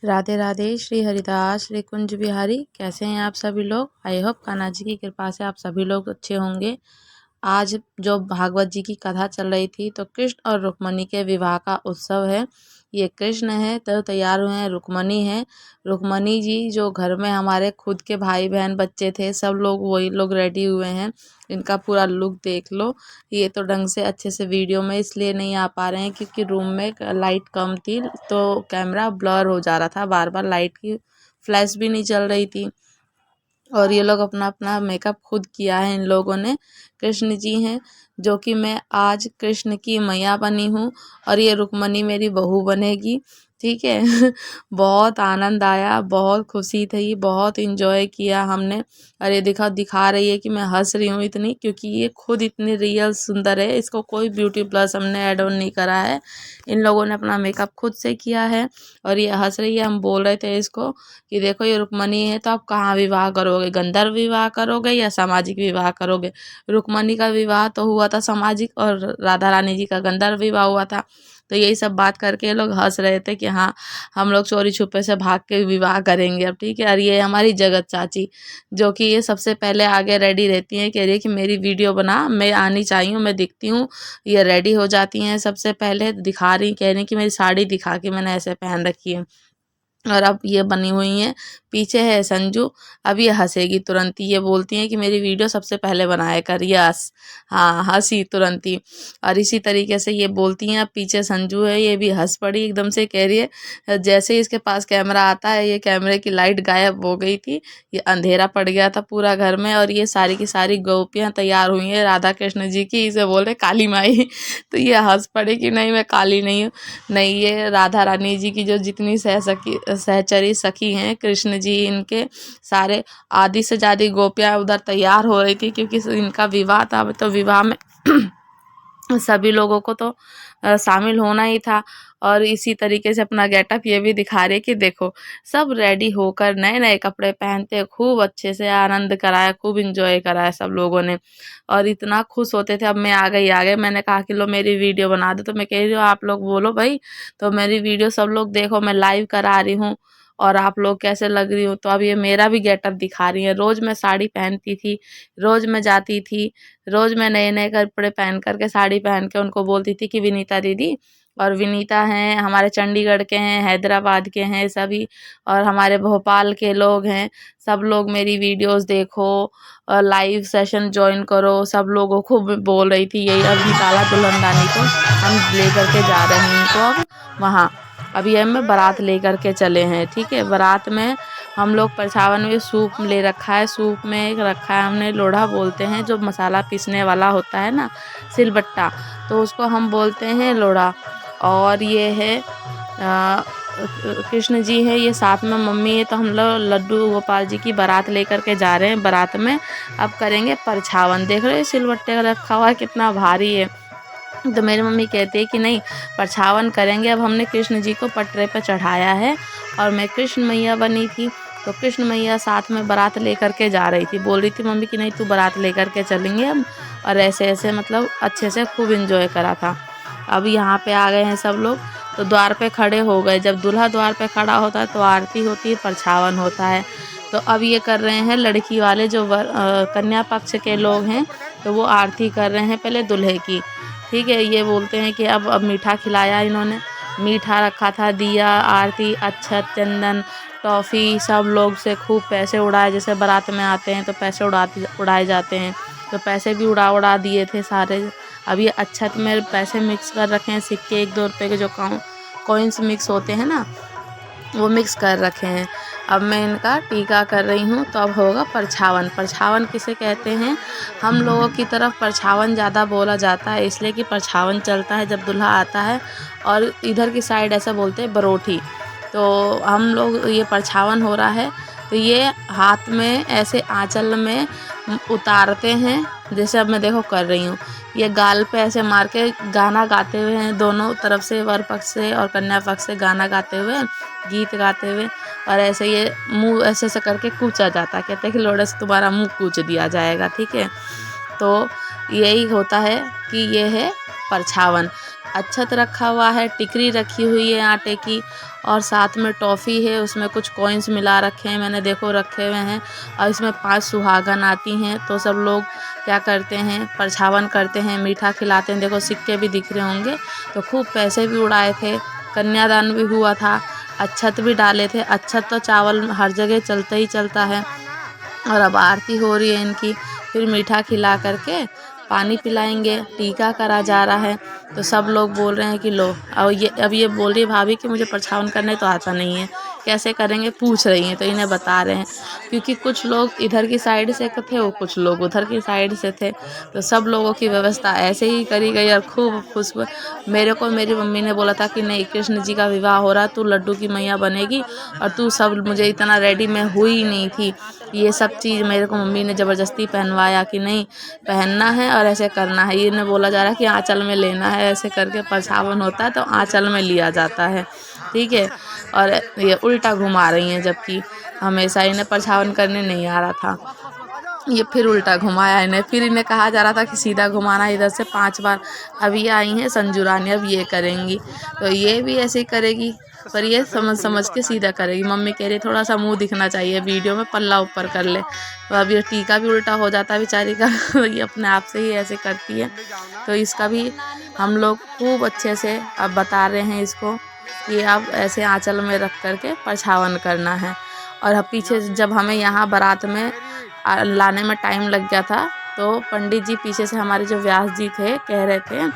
राधे राधे। श्री हरिदास श्री कुंज बिहारी। कैसे हैं आप सभी लोग? आई होप कान्हा जी की कृपा से आप सभी लोग अच्छे होंगे। आज जो भागवत जी की कथा चल रही थी, तो कृष्ण और रुक्मणी के विवाह का उत्सव है। ये कृष्ण है तो तैयार हुए हैं, रुक्मणी है। रुक्मणी जी जो घर में हमारे खुद के भाई बहन बच्चे थे, सब लोग वही लोग रेडी हुए हैं। इनका पूरा लुक देख लो। ये तो ढंग से अच्छे से वीडियो में इसलिए नहीं आ पा रहे हैं क्योंकि रूम में लाइट कम थी, तो कैमरा ब्लर हो जा रहा था, बार बार लाइट की फ्लैश भी नहीं चल रही थी। और ये लोग अपना अपना मेकअप खुद किया है इन लोगों ने। कृष्ण जी हैं, जो कि मैं आज कृष्ण की मैया बनी हूँ और ये रुक्मणी मेरी बहू बनेगी। ठीक है। बहुत आनंद आया, बहुत खुशी थी, बहुत इंजॉय किया हमने। और ये दिखा रही है कि मैं हंस रही हूँ इतनी, क्योंकि ये खुद इतनी रियल सुंदर है। इसको कोई ब्यूटी प्लस हमने ऐड ऑन नहीं करा है। इन लोगों ने अपना मेकअप खुद से किया है और ये हंस रही है। हम बोल रहे थे इसको कि देखो ये रुक्मणी है, तो आप कहाँ विवाह करोगे? गंधर्व विवाह करोगे या सामाजिक विवाह करोगे? रुक्मणी का विवाह तो हुआ था सामाजिक और राधा रानी जी का गंधर्व विवाह हुआ था। तो यही सब बात करके ये लोग हंस रहे थे कि हाँ, हम लोग चोरी छुपे से भाग के विवाह करेंगे अब। ठीक है। और ये हमारी जगत चाची, जो कि ये सबसे पहले आगे रेडी रहती हैं, कह रही है कि मेरी वीडियो बना, मैं आनी चाहिए हूँ, मैं दिखती हूँ। ये रेडी हो जाती हैं सबसे पहले, दिखा रही, कह रही कि मेरी साड़ी दिखा के मैंने ऐसे पहन रखी है। और अब ये बनी हुई हैं। पीछे है संजू। अब ये हंसेगी तुरंत ही, ये बोलती हैं कि मेरी वीडियो सबसे पहले बनाया कर। यस, हाँ, हंसी तुरंत ही। और इसी तरीके से ये बोलती हैं। अब पीछे संजू है, ये भी हंस पड़ी एकदम से, कह रही है जैसे ही इसके पास कैमरा आता है, ये कैमरे की लाइट गायब हो गई थी, ये अंधेरा पड़ गया था पूरा घर में। और ये सारी की सारी गोपियाँ तैयार हुई हैं राधा कृष्ण जी की, इसे बोले काली माई। तो ये हंस पड़ी कि नहीं, मैं काली नहीं हूँ। नहीं, ये राधा रानी जी की जो जितनी सहचरी सखी हैं कृष्ण जी, इनके सारे आधी से ज़्यादा गोपियाँ उधर तैयार हो रही थी, क्योंकि इनका विवाह था। तो विवाह में सभी लोगों को तो शामिल होना ही था। और इसी तरीके से अपना गेटअप ये भी दिखा रहे कि देखो, सब रेडी होकर नए नए कपड़े पहनते खूब अच्छे से आनंद कराया, खूब इंजॉय कराया सब लोगों ने। और इतना खुश होते थे। अब मैं आ गई, मैंने कहा कि लो मेरी वीडियो बना दो। तो मैं कह रही हूँ आप लोग बोलो भाई, तो मेरी वीडियो सब लोग देखो, मैं लाइव करा रही हूँ और आप लोग कैसे लग रही हो। तो अब ये मेरा भी गेटअप दिखा रही है। रोज़ मैं साड़ी पहनती थी, रोज़ मैं जाती थी, रोज़ मैं नए नए कपड़े पहन करके, साड़ी पहन के उनको बोलती थी कि विनीता दीदी। और विनीता हैं, हमारे चंडीगढ़ के हैं, हैदराबाद के हैं सभी, और हमारे भोपाल के लोग हैं। सब लोग मेरी वीडियोस देखो और लाइव सेशन ज्वाइन करो, सब लोगों को बोल रही थी यही। अब निकाला दुल्हनदानी को, हम ले करके जा रहे हैं इनको अब वहाँ। अभी हम बारात ले करके चले हैं। ठीक है। बारात में हम लोग परछावन में सूप ले रखा है। सूप में एक रखा है हमने, लोढ़ा बोलते हैं, जो मसाला पीसने वाला होता है ना, सिलबट्टा, तो उसको हम बोलते हैं लोढ़ा। और ये है कृष्ण जी है, ये साथ में मम्मी है। तो हम लोग लड्डू गोपाल जी की बारात लेकर के जा रहे हैं। बारात में अब करेंगे परछावन। देख रहे हो सिलबट्टे का रखा हुआ है कितना भारी है। तो मेरी मम्मी कहती है कि नहीं, परछावन करेंगे। अब हमने कृष्ण जी को पटरे पर चढ़ाया है और मैं कृष्ण मैया बनी थी। तो कृष्ण मैया साथ में बारात लेकर के जा रही थी, बोल रही थी मम्मी कि नहीं तू बारात लेकर के चलेंगे हम। और ऐसे ऐसे मतलब अच्छे से खूब इंजॉय करा था। अब यहाँ पे आ गए हैं सब लोग, तो द्वार पे खड़े हो गए। जब दूल्हा द्वार पे खड़ा होता है तो आरती होती है, परछावन होता है। तो अब ये कर रहे हैं लड़की वाले, जो कन्या पक्ष के लोग हैं, तो वो आरती कर रहे हैं पहले दूल्हे की। ठीक है। ये बोलते हैं कि अब मीठा खिलाया इन्होंने, मीठा रखा था, दिया, आरती, अक्षत, चंदन, टॉफ़ी, सब लोग से खूब पैसे उड़ाए। जैसे बारात में आते हैं तो पैसे उड़ाए जाते हैं, तो पैसे भी उड़ा दिए थे सारे। अब ये अक्षत में पैसे मिक्स कर रखे हैं, सिक्के 1-2 रुपए के जो कॉइन्स मिक्स होते हैं ना, वो मिक्स कर रखे हैं। अब मैं इनका टीका कर रही हूँ। तो अब होगा परछावन। परछावन किसे कहते हैं? हम लोगों की तरफ परछावन ज़्यादा बोला जाता है, इसलिए कि परछावन चलता है जब दूल्हा आता है। और इधर की साइड ऐसा बोलते हैं बरोठी। तो हम लोग ये परछावन हो रहा है, तो ये हाथ में ऐसे आंचल में उतारते हैं। जैसे अब मैं देखो कर रही हूँ, ये गाल पे ऐसे मार के गाना गाते हुए हैं, दोनों तरफ से, वर पक्ष से और कन्या पक्ष से गाना गाते हुए, गीत गाते हुए। और ऐसे ये मुंह ऐसे ऐसे करके कूचा जाता है, कहते हैं कि लोड़े से तुम्हारा मुंह कूच दिया जाएगा। ठीक है। तो यही होता है कि ये है परछावन। अक्षत रखा हुआ है, टिकरी रखी हुई है आटे की, और साथ में टॉफ़ी है, उसमें कुछ कॉइन्स मिला रखे हैं, मैंने देखो रखे हुए हैं। और इसमें 5 सुहागन आती हैं, तो सब लोग क्या करते हैं, परछावन करते हैं, मीठा खिलाते हैं। देखो सिक्के भी दिख रहे होंगे। तो खूब पैसे भी उड़ाए थे, कन्यादान भी हुआ था, अक्षत भी डाले थे। अक्षत तो चावल हर जगह चलता ही चलता है। और अब आरती हो रही है इनकी, फिर मीठा खिला करके पानी पिलाएंगे, टीका करा जा रहा है। तो सब लोग बोल रहे हैं कि लो, और अब ये बोल रही है भाभी कि मुझे परछावन करने तो आता नहीं है, कैसे करेंगे, पूछ रही हैं। तो इन्हें बता रहे हैं, क्योंकि कुछ लोग इधर की साइड से थे और कुछ लोग उधर की साइड से थे। तो सब लोगों की व्यवस्था ऐसे ही करी गई और खूब खुश। मेरे को मेरी मम्मी ने बोला था कि नहीं, कृष्ण जी का विवाह हो रहा, तू लड्डू की मैया बनेगी और तू सब। मुझे इतना रेडी मैं हुई नहीं थी। ये सब चीज़ मेरे को मम्मी ने ज़बरदस्ती पहनवाया कि नहीं पहनना है और ऐसे करना है। ये ने बोला जा रहा है कि आंचल में लेना है, ऐसे करके परछावन होता है तो आंचल में लिया जाता है, ठीक है। और ये उल्टा घुमा रही हैं, जबकि हमेशा इन्हें परछावन करने नहीं आ रहा था, ये फिर उल्टा घुमाया इन्हें। फिर इन्हें कहा जा रहा था कि सीधा घुमाना इधर से 5 बार। अब ये आई हैं संजू रानी, अब ये करेंगी, तो ये भी ऐसे ही करेगी, पर ये समझ समझ के सीधा करेगी। मम्मी कह रही थोड़ा सा मुंह दिखना चाहिए वीडियो में, पल्ला ऊपर कर ले। तो अब ये टीका भी उल्टा हो जाता है बेचारी का ये अपने आप से ही ऐसे करती है। तो इसका भी हम लोग खूब अच्छे से अब बता रहे हैं इसको कि अब ऐसे आंचल में रख करके परछावन करना है। और अब पीछे जब हमें यहाँ बारात में लाने में टाइम लग गया था, तो पंडित जी पीछे से हमारे जो व्यास जी थे कह रहे थे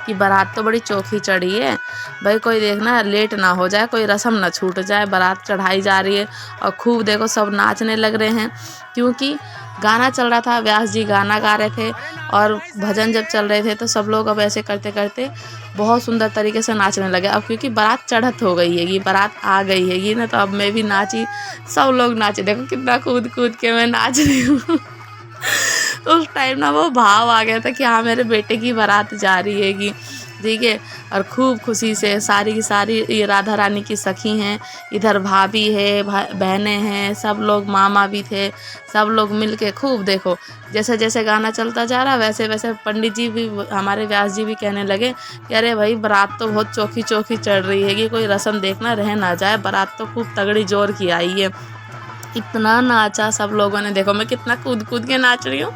कि बारात तो बड़ी चौखी चढ़ी है भाई, कोई देखना लेट ना हो जाए, कोई रस्म ना छूट जाए, बारात चढ़ाई जा रही है। और खूब देखो सब नाचने लग रहे हैं, क्योंकि गाना चल रहा था, व्यास जी गाना गा रहे थे और भजन जब चल रहे थे, तो सब लोग अब ऐसे करते करते बहुत सुंदर तरीके से नाचने लगे। अब क्योंकि बारात चढ़त हो गई है, बारात आ गई है ना, तो अब मैं भी नाची, सब लोग नाचे। देखो कितना कूद कूद के मैं नाच रही हूँ उस टाइम ना वो भाव आ गया था कि हाँ मेरे बेटे की बारात जा रही है, ठीक है। और खूब खुशी से सारी की सारी ये राधा रानी की सखी हैं, इधर भाभी है, बहनें हैं, सब लोग, मामा भी थे, सब लोग मिलके खूब देखो जैसे जैसे गाना चलता जा रहा वैसे वैसे पंडित जी भी, हमारे व्यास जी भी कहने लगे कि अरे भाई बारात तो बहुत चौखी चौखी चढ़ रही है, कि कोई रस्म देखना रह ना जाए, बारात तो खूब तगड़ी जोर की आई है। इतना नाचा सब लोगों ने, देखो मैं कितना कूद कूद के नाच रही हूँ,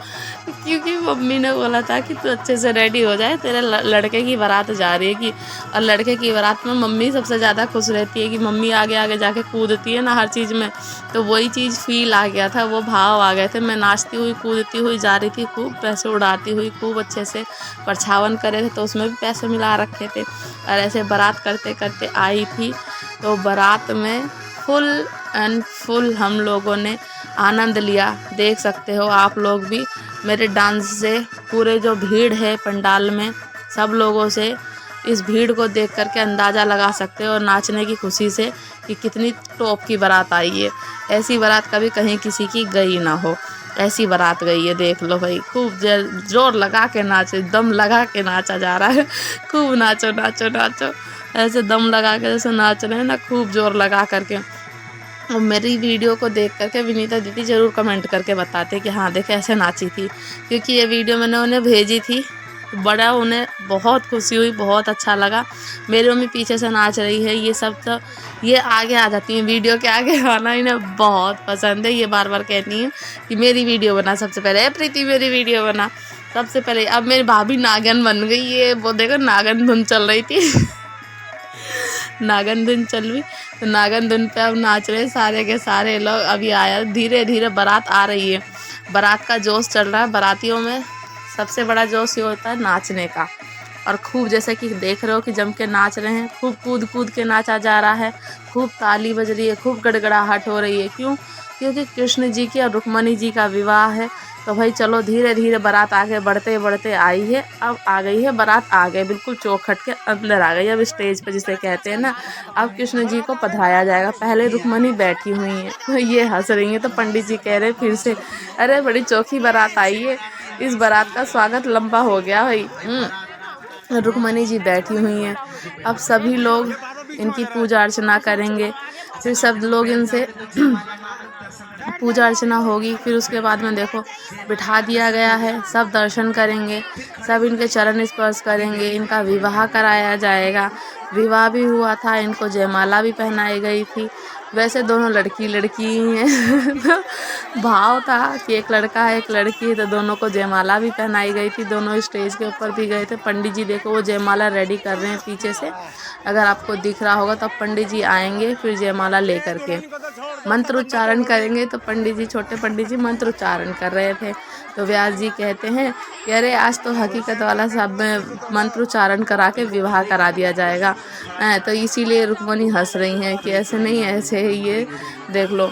क्योंकि मम्मी ने बोला था कि तू अच्छे से रेडी हो जाए, तेरे लड़के की बारात जा रही है कि। और लड़के की बारात में मम्मी सबसे ज़्यादा खुश रहती है कि मम्मी आगे आगे जाके कूदती है ना हर चीज़ में, तो वही चीज़ फील आ गया था, वो भाव आ गए थे। मैं नाचती हुई कूदती हुई जा रही थी, खूब पैसे उड़ाती हुई, खूब अच्छे से परछावन करे थे तो उसमें भी पैसे मिला रखे थे। और ऐसे बारात करते करते आई थी, तो बारात में फुल एंड फुल हम लोगों ने आनंद लिया। देख सकते हो आप लोग भी मेरे डांस से, पूरे जो भीड़ है पंडाल में, सब लोगों से इस भीड़ को देख करके अंदाज़ा लगा सकते हो और नाचने की खुशी से कि कितनी टॉप की बारात आई है। ऐसी बारात कभी कहीं किसी की गई ना हो, ऐसी बारात गई है। देख लो भाई, खूब जोर लगा के नाचे, दम लगा के नाचा जा रहा है। खूब नाचो नाचो नाचो, ऐसे दम लगा के जैसे नाच रहे हैं ना, खूब जोर लगा करके। और मेरी वीडियो को देख करके विनीता दीदी ज़रूर कमेंट करके बताते कि हाँ देखे ऐसे नाची थी, क्योंकि ये वीडियो मैंने उन्हें भेजी थी, बड़ा उन्हें बहुत खुशी हुई, बहुत अच्छा लगा। मेरी मम्मी पीछे से नाच रही है, ये सब तो ये आगे आ जाती हैं, वीडियो के आगे आना इन्हें बहुत पसंद है। ये बार बार कहती हैं कि मेरी वीडियो बना सबसे पहले, प्रीति मेरी वीडियो बना सबसे पहले। अब मेरी भाभी नागन बन गई, ये वो देखो नागन धुन चल रही थी नागन धुन चल रही, तो नागन धुन पे अब नाच रहे सारे के सारे लोग। अभी आया धीरे धीरे बारात आ रही है, बारात का जोश चल रहा है। बारातियों में सबसे बड़ा जोश ये होता है नाचने का, और खूब जैसे कि देख रहे हो कि जम के नाच रहे हैं, खूब कूद कूद के नाचा जा रहा है, खूब ताली बज रही है, खूब गड़गड़ाहट हो रही है। क्यों? क्योंकि कृष्ण जी की और रुक्मणी जी का विवाह है। तो भाई चलो धीरे धीरे बारात आगे बढ़ते बढ़ते आई है, अब आ गई है बारात, आ गए बिल्कुल चौखट के अंदर आ गई, अब स्टेज पर जिसे कहते हैं ना। अब कृष्ण जी को पधराया जाएगा, पहले रुक्मणी बैठी हुई हैं, तो ये हंस रही हैं, तो पंडित जी कह रहे फिर से, अरे बड़ी चौखी बारात आई है, इस बारात का स्वागत लंबा हो गया भाई। रुक्मणी जी बैठी हुई हैं, अब सभी लोग इनकी पूजा अर्चना करेंगे, फिर सब लोग इनसे पूजा अर्चना होगी। फिर उसके बाद में देखो बिठा दिया गया है, सब दर्शन करेंगे, सब इनके चरण स्पर्श करेंगे, इनका विवाह कराया जाएगा। विवाह भी हुआ था, इनको जयमाला भी पहनाई गई थी। वैसे दोनों लड़की लड़की ही हैं तो भाव था कि एक लड़का है एक लड़की है, तो दोनों को जयमाला भी पहनाई गई थी। दोनों स्टेज के ऊपर भी गए थे। पंडित जी देखो वो जयमाला रेडी कर रहे हैं पीछे से, अगर आपको दिख रहा होगा तो अब पंडित जी आएंगे फिर जयमाला लेकर के मंत्र उच्चारण करेंगे। तो पंडित जी, छोटे पंडित जी मंत्र उच्चारण कर रहे थे। तो व्यास जी कहते हैं कि अरे आज तो हकीकत वाला सब में मंत्र उच्चारण करा के विवाह करा दिया जाएगा। तो इसीलिए रुक्मणी हंस रही हैं कि ऐसे नहीं ऐसे है। ये देख लो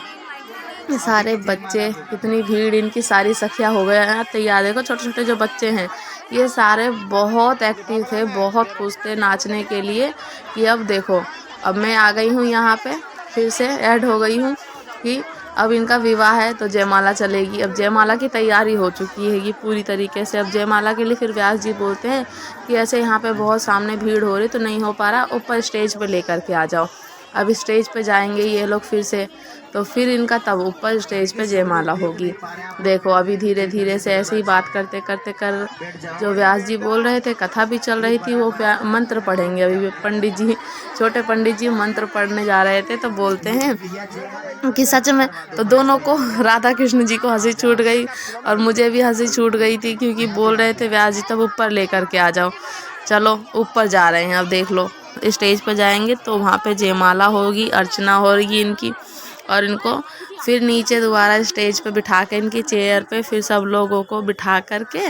ये सारे बच्चे, कितनी भीड़, इनकी सारी सखियाँ हो गए हैं तैयार। देखो छोटे छोटे जो बच्चे हैं ये सारे बहुत एक्टिव थे, बहुत खुश थे नाचने के लिए कि अब देखो अब मैं आ गई हूँ यहाँ पे, फिर से ऐड हो गई हूँ कि अब इनका विवाह है तो जयमाला चलेगी। अब जयमाला की तैयारी हो चुकी है ये पूरी तरीके से। अब जयमाला के लिए फिर व्यास जी बोलते हैं कि ऐसे यहाँ पे बहुत सामने भीड़ हो रही तो नहीं हो पा रहा, ऊपर स्टेज पे लेकर के आ जाओ। अब स्टेज पे जाएंगे ये लोग फिर से, तो फिर इनका तब ऊपर स्टेज पे जयमाला होगी। देखो अभी धीरे धीरे से ऐसे ही बात करते करते कर जो व्यास जी बोल रहे थे, कथा भी चल रही थी, वो मंत्र पढ़ेंगे अभी भी। पंडित जी, छोटे पंडित जी मंत्र पढ़ने जा रहे थे तो बोलते हैं कि सच में, तो दोनों को, राधा कृष्ण जी को हंसी छूट गई और मुझे भी हंसी छूट गई थी क्योंकि बोल रहे थे व्यास जी तब ऊपर लेकर के आ जाओ। चलो ऊपर जा रहे हैं। अब देख लो स्टेज पर जाएंगे तो वहाँ पे जयमाला होगी, अर्चना होगी इनकी, और इनको फिर नीचे दोबारा स्टेज पे बिठा के इनकी चेयर पे फिर सब लोगों को बिठा करके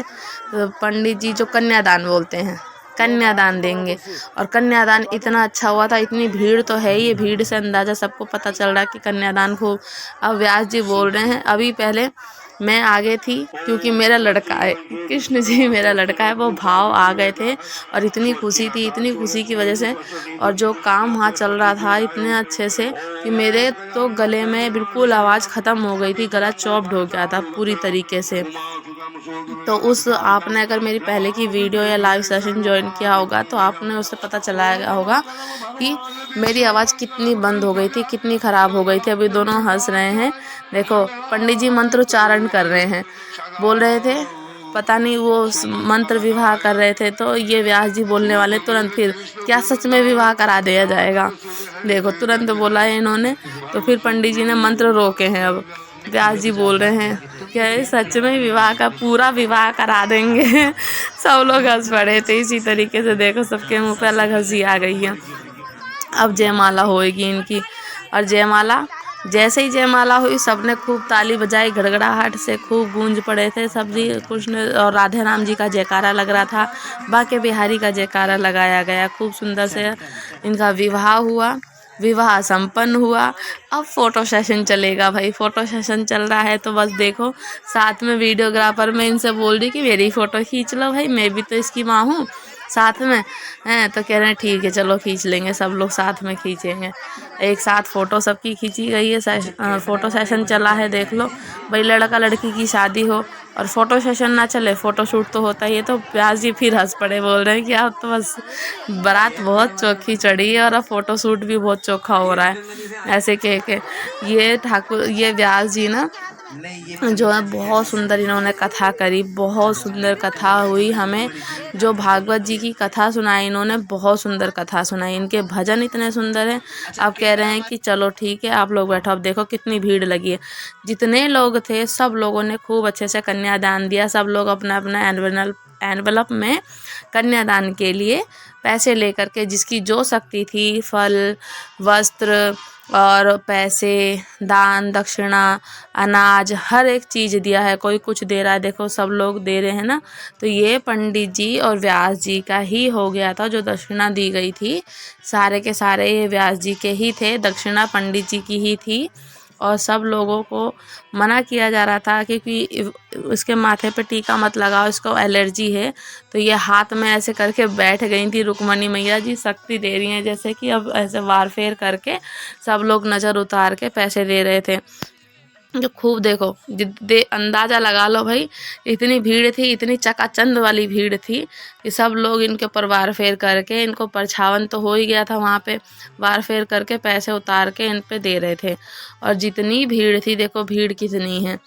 पंडित जी जो कन्यादान बोलते हैं, कन्यादान देंगे। और कन्यादान इतना अच्छा हुआ था, इतनी भीड़ तो है, ये भीड़ से अंदाज़ा सबको पता चल रहा है कि कन्यादान खूब। अब व्यास जी बोल रहे हैं, अभी पहले मैं आगे थी क्योंकि मेरा लड़का है, कृष्ण जी मेरा लड़का है, वो भाव आ गए थे और इतनी खुशी थी, इतनी खुशी की वजह से, और जो काम वहाँ चल रहा था इतने अच्छे से कि मेरे तो गले में बिल्कुल आवाज़ ख़त्म हो गई थी, गला चॉप्ड हो गया था पूरी तरीके से। तो उस आपने अगर मेरी पहले की वीडियो या लाइव सेशन ज्वाइन किया होगा तो आपने उससे पता चलाया होगा कि मेरी आवाज़ कितनी बंद हो गई थी, कितनी ख़राब हो गई थी। अभी दोनों हंस रहे हैं। देखो पंडित जी मंत्र उच्चारण कर रहे हैं, बोल रहे थे पता नहीं वो मंत्र विवाह कर रहे थे, तो ये व्यास जी बोलने वाले तुरंत फिर क्या सच में विवाह करा दिया जाएगा। देखो तुरंत बोला है इन्होंने, तो फिर पंडित जी ने मंत्र रोके हैं। अब व्यास जी बोल रहे हैं कि सच में विवाह का पूरा विवाह करा देंगे सब लोग हंस पड़े थे इसी तरीके से। देखो सबके मुंह पे अलग हंसी आ गई है। अब जयमाला होएगी इनकी, और जयमाला, जैसे ही जयमाला हुई सबने खूब ताली बजाई, गड़गड़ाहट से खूब गूंज पड़े थे सब जी। कृष्ण और राधे राम जी का जयकारा लग रहा था, बाके बिहारी का जयकारा लगाया गया। खूब सुंदर से इनका विवाह हुआ, विवाह संपन्न हुआ। अब फ़ोटो सेशन चलेगा भाई, फ़ोटो सेशन चल रहा है तो बस देखो साथ में वीडियोग्राफर में इनसे बोल रही कि मेरी फ़ोटो खींच लो भाई, मैं भी तो इसकी माँ हूँ साथ में हैं। तो कह रहे हैं ठीक है चलो खींच लेंगे, सब लोग साथ में खींचेंगे। एक साथ फ़ोटो सबकी खींची गई है। फ़ोटो सेशन चला है, देख लो भाई, लड़का लड़की की शादी हो और फ़ोटो सेशन ना चले, फ़ोटो शूट तो होता ही है। तो व्यास जी फिर हंस पड़े, बोल रहे हैं कि अब तो बस बारात बहुत चौखी चढ़ी है और अब फ़ोटो शूट भी बहुत चोखा हो रहा है। ऐसे कह के ये ठाकुर, ये व्यास जी ना जो है बहुत सुंदर इन्होंने कथा करी, बहुत सुंदर कथा हुई। हमें जो भागवत जी की कथा सुनाई इन्होंने, बहुत सुंदर कथा सुनाई। इनके भजन इतने सुंदर हैं। अब कह रहे हैं कि चलो ठीक है आप लोग बैठो। अब देखो कितनी भीड़ लगी है, जितने लोग थे सब लोगों ने खूब अच्छे से कन्यादान दिया। सब लोग अपना अपना एनवलप में कन्यादान के लिए पैसे लेकर के, जिसकी जो शक्ति थी, फल, वस्त्र और पैसे, दान दक्षिणा, अनाज, हर एक चीज़ दिया है। कोई कुछ दे रहा है, देखो सब लोग दे रहे हैं ना। तो ये पंडित जी और व्यास जी का ही हो गया था। जो दक्षिणा दी गई थी सारे के सारे ये व्यास जी के ही थे, दक्षिणा पंडित जी की ही थी। और सब लोगों को मना किया जा रहा था क्योंकि उसके माथे पे टीका मत लगाओ, इसको एलर्जी है। तो ये हाथ में ऐसे करके बैठ गई थी। रुक्मणी मैया जी शक्ति दे रही हैं, जैसे कि अब ऐसे वार फेर करके सब लोग नज़र उतार के पैसे दे रहे थे। जो खूब देखो अंदाज़ा लगा लो भाई, इतनी भीड़ थी, इतनी चकाचंद वाली भीड़ थी कि सब लोग इनके ऊपर वार फेर करके, इनको परछावन तो हो ही गया था वहाँ पे, वार फेर करके पैसे उतार के इन पे दे रहे थे। और जितनी भीड़ थी, देखो भीड़ कितनी है,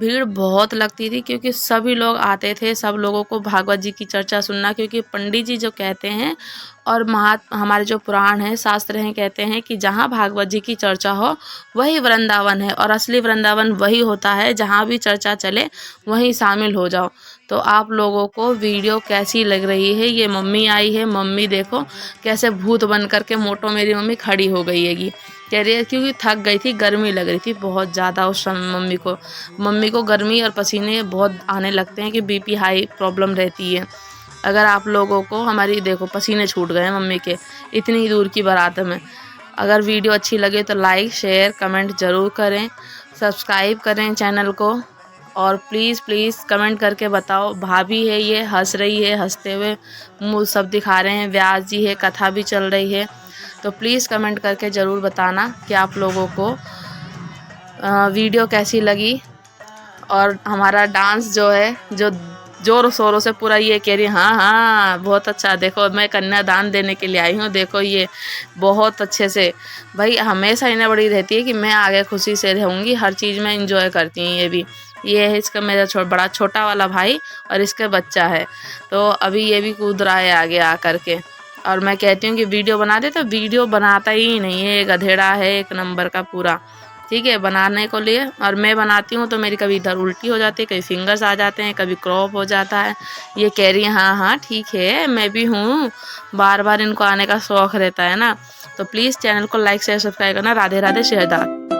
भीड़ बहुत लगती थी क्योंकि सभी लोग आते थे, सब लोगों को भागवत जी की चर्चा सुनना, क्योंकि पंडित जी जो कहते हैं और हमारे जो पुराण हैं, शास्त्र हैं, कहते हैं कि जहाँ भागवत जी की चर्चा हो वही वृंदावन है, और असली वृंदावन वही होता है जहाँ भी चर्चा चले वहीं शामिल हो जाओ। तो आप लोगों को वीडियो कैसी लग रही है? ये मम्मी आई है, मम्मी देखो कैसे भूत बन करके मोटो मेरी मम्मी खड़ी हो गई हैगी, कह रही है क्योंकि थक गई थी, गर्मी लग रही थी बहुत ज़्यादा उस समय मम्मी को गर्मी और पसीने बहुत आने लगते हैं कि बीपी हाई प्रॉब्लम रहती है। अगर आप लोगों को हमारी देखो पसीने छूट गए हैं मम्मी के, इतनी दूर की बारात में। अगर वीडियो अच्छी लगे तो लाइक शेयर कमेंट ज़रूर करें, सब्सक्राइब करें चैनल को, और प्लीज़ कमेंट करके बताओ। भाभी है ये, हंस रही है, हंसते हुए मुँह सब दिखा रहे हैं, व्यास जी है, कथा भी चल रही है। तो प्लीज़ कमेंट करके ज़रूर बताना कि आप लोगों को वीडियो कैसी लगी। और हमारा डांस जो है, जो ज़ोर शोरों से पूरा ये कह रही हाँ हाँ बहुत अच्छा, देखो मैं कन्यादान देने के लिए आई हूँ, देखो ये बहुत अच्छे से। भाई हमेशा इन्हें बड़ी रहती है कि मैं आगे खुशी से रहूँगी, हर चीज़ में इंजॉय करती हैं ये भी। ये है इसका मेरा बड़ा छोटा वाला भाई और इसका बच्चा है, तो अभी ये भी कूद रहा है आगे आ कर के। और मैं कहती हूँ कि वीडियो बना दे, तो वीडियो बनाता ही नहीं है, ये गधेड़ा है एक नंबर का पूरा, ठीक है बनाने को लिए। और मैं बनाती हूँ तो मेरी कभी इधर उल्टी हो जाती है, कभी फिंगर्स आ जाते हैं, कभी क्रॉप हो जाता है। ये कह रही है हाँ हाँ ठीक है मैं भी हूँ, बार बार इनको आने का शौक़ रहता है ना। तो प्लीज़ चैनल को लाइक शेयर सब्सक्राइब करना। राधे राधे, शेरदाद।